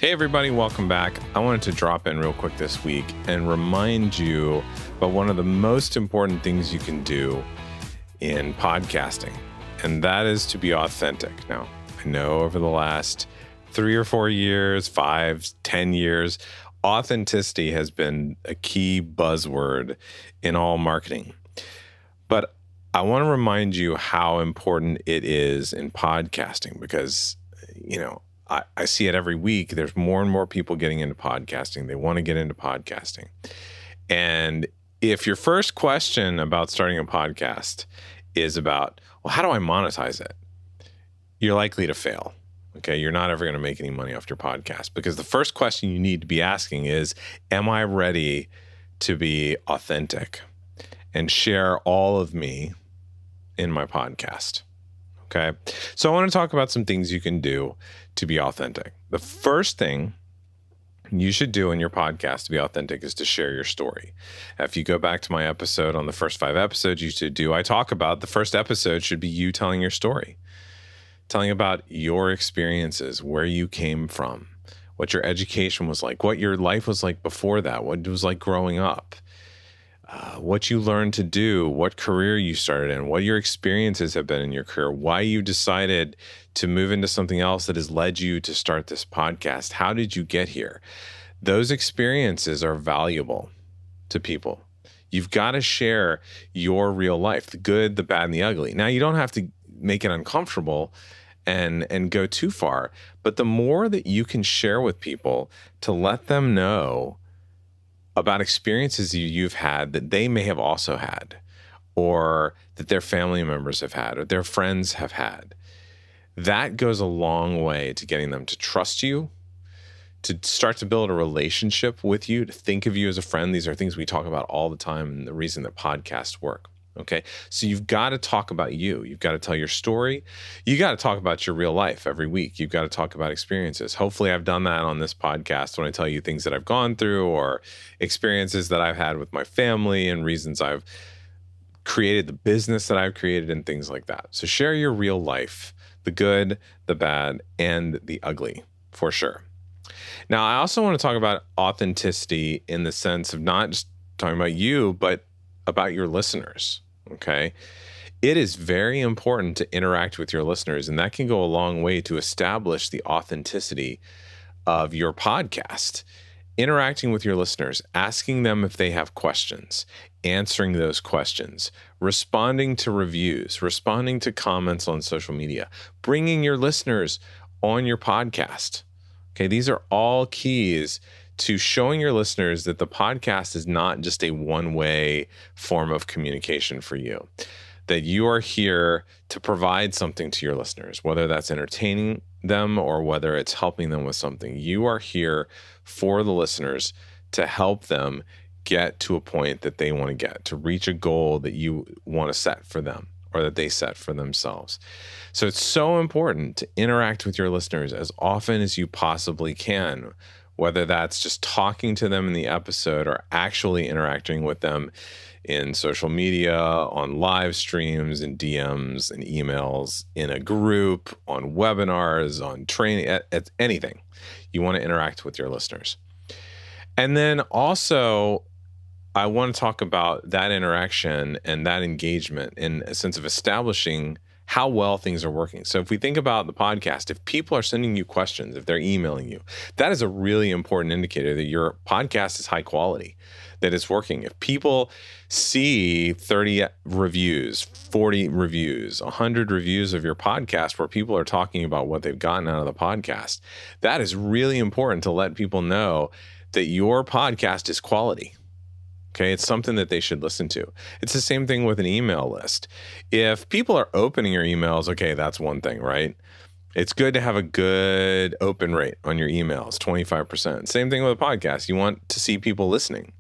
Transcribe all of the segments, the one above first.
Hey everybody, welcome back. I wanted to drop in real quick this week and remind you about one of the most important things you can do in podcasting, and that is to be authentic. Now, I know over the last 3 or 4 years, 5, 10 years, authenticity has been a key buzzword in all marketing. But I want to remind you how important it is in podcasting because, I see it every week. There's more and more people getting into podcasting. They want to get into podcasting. And if your first question about starting a podcast is about, well, how do I monetize it? You're likely to fail. Okay. You're not ever going to make any money off your podcast because the first question you need to be asking is, am I ready to be authentic and share all of me in my podcast? Okay. So I want to talk about some things you can do to be authentic. The first thing you should do in your podcast to be authentic is to share your story. If you go back to my episode on the first 5 episodes you should do, I talk about the first episode should be you telling your story, telling about your experiences, where you came from, what your education was like, what your life was like before that, what it was like growing up. What you learned to do, what career you started in, what your experiences have been in your career, why you decided to move into something else that has led you to start this podcast. How did you get here? Those experiences are valuable to people. You've got to share your real life, the good, the bad, and the ugly. Now, you don't have to make it uncomfortable and go too far, but the more that you can share with people to let them know about experiences you've had that they may have also had, or that their family members have had, or their friends have had. That goes a long way to getting them to trust you, to start to build a relationship with you, to think of you as a friend. These are things we talk about all the time and the reason that podcasts work. Okay. So you've got to talk about you. You've got to tell your story. You got to talk about your real life every week. You've got to talk about experiences. Hopefully I've done that on this podcast when I tell you things that I've gone through or experiences that I've had with my family and reasons I've created the business that I've created and things like that. So share your real life, the good, the bad, and the ugly, for sure. Now, I also want to talk about authenticity in the sense of not just talking about you, but about your listeners, okay? It is very important to interact with your listeners, and that can go a long way to establish the authenticity of your podcast. Interacting with your listeners, asking them if they have questions, answering those questions, responding to reviews, responding to comments on social media, bringing your listeners on your podcast. Okay, these are all keys to showing your listeners that the podcast is not just a one-way form of communication for you, that you are here to provide something to your listeners, whether that's entertaining them or whether it's helping them with something. You are here for the listeners to help them get to a point that they want to get, to reach a goal that you want to set for them or that they set for themselves. So it's so important to interact with your listeners as often as you possibly can, whether that's just talking to them in the episode or actually interacting with them in social media, on live streams, in DMs and emails, in a group, on webinars, on training, at anything. You want to interact with your listeners. And then also, I want to talk about that interaction and that engagement in a sense of establishing how well things are working. So if we think about the podcast, if people are sending you questions, if they're emailing you, that is a really important indicator that your podcast is high quality, that it's working. If people see 30 reviews, 40 reviews, 100 reviews of your podcast where people are talking about what they've gotten out of the podcast, that is really important to let people know that your podcast is quality. Okay, it's something that they should listen to. It's the same thing with an email list. If people are opening your emails, okay, that's one thing, right? It's good to have a good open rate on your emails, 25%. Same thing with a podcast. You want to see people listening,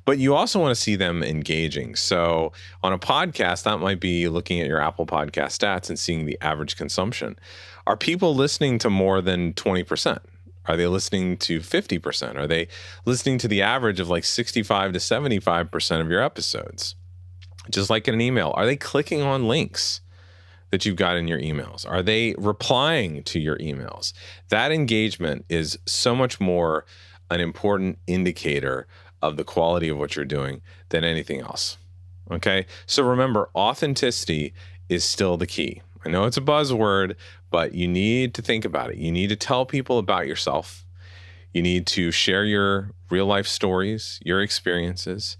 but you also want to see them engaging. So on a podcast, that might be looking at your Apple Podcast stats and seeing the average consumption. Are people listening to more than 20%? Are they listening to 50%? Are they listening to the average of like 65 to 75% of your episodes? Just like in an email, are they clicking on links? that you've got in your emails? Are they replying to your emails? That engagement is so much more an important indicator of the quality of what you're doing than anything else. Okay? So remember, authenticity is still the key. I know it's a buzzword, but you need to think about it. You need to tell people about yourself. You need to share your real life stories, your experiences,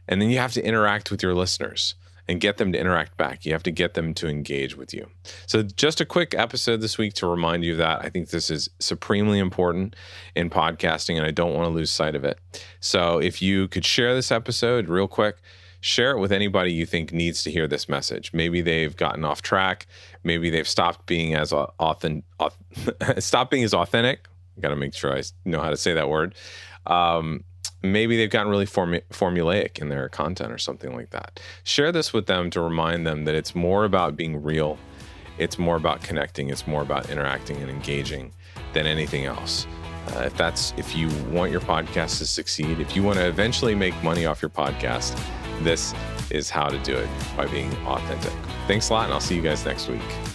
and then you have to interact with your listeners and get them to interact back. You have to get them to engage with you. So just a quick episode this week to remind you of that. I think this is supremely important in podcasting, and I don't want to lose sight of it. So if you could share this episode real quick, share it with anybody you think needs to hear this message. Maybe they've gotten off track. Maybe they've stopped being as authentic. I got to make sure I know how to say that word. Maybe they've gotten really formulaic in their content or something like that. Share this with them to remind them that it's more about being real. It's more about connecting. It's more about interacting and engaging than anything else. If you want your podcast to succeed, if you want to eventually make money off your podcast, this is how to do it, by being authentic. Thanks a lot, and I'll see you guys next week.